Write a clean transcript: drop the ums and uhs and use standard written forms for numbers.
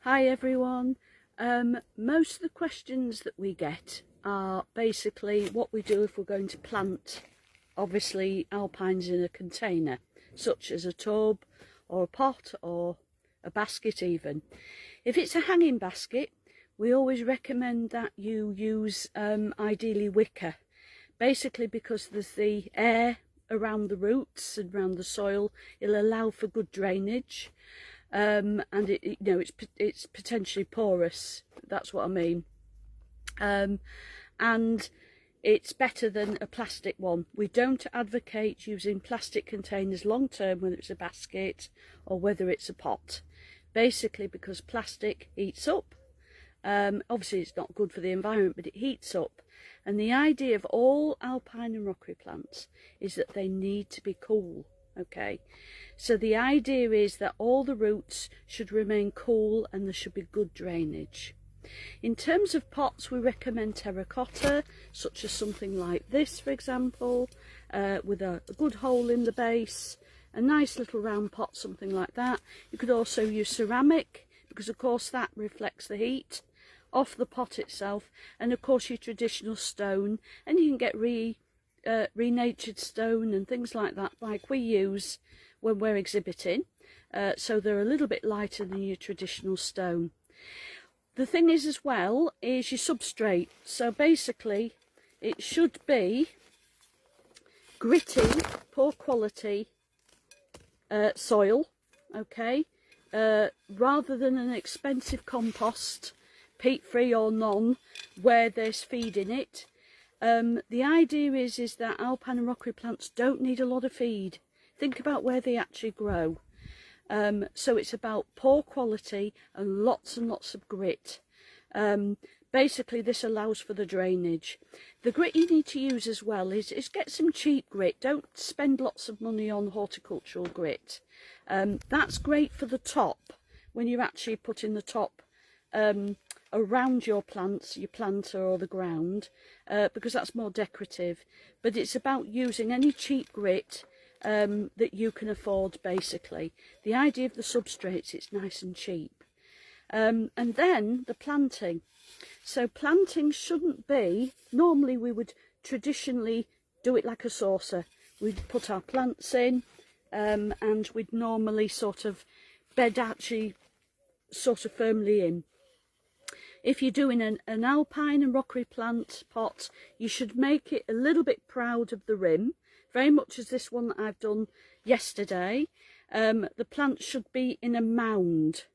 Hi everyone. Most of the questions that we get are basically what we do if we're going to plant, obviously, alpines in a container, such as a tub or a pot or a basket even. If it's a hanging basket, we always recommend that you use ideally wicker, basically because there's the air around the roots and around the soil. It'll allow for good drainage. And it's potentially porous. That's what I mean. And it's better than a plastic one. We don't advocate using plastic containers long term, whether it's a basket or whether it's a pot. Basically because plastic heats up. Obviously it's not good for the environment, but it heats up. And the idea of all alpine and rockery plants is that they need to be cool. Okay, so the idea is that all the roots should remain cool and there should be good drainage. In terms of pots, we recommend terracotta, such as something like this, for example, with a good hole in the base, a nice little round pot, something like that. You could also use ceramic, because of course that reflects the heat off the pot itself, and of course your traditional stone, and you can get renatured stone and things like that, like we use when we're exhibiting, so they're a little bit lighter than your traditional stone. The thing is as well is your substrate, so basically it should be gritty, poor quality soil, okay, rather than an expensive compost, peat free or none, where there's feed in it. The idea is that alpine and rockery plants don't need a lot of feed. Think about where they actually grow. So it's about poor quality and lots of grit. Basically this allows for the drainage. The grit you need to use as well is get some cheap grit. Don't spend lots of money on horticultural grit. That's great for the top, when you're actually putting the top around your plants, your planter or the ground, because that's more decorative. But it's about using any cheap grit that you can afford, basically. The idea of the substrates, it's nice and cheap. And then the planting. So planting shouldn't be, normally we would traditionally do it like a saucer. We'd put our plants in and we'd normally sort of bed actually sort of firmly in. If you're doing an alpine and rockery plant pot, you should make it a little bit proud of the rim, very much as this one that I've done yesterday. The plant should be in a mound,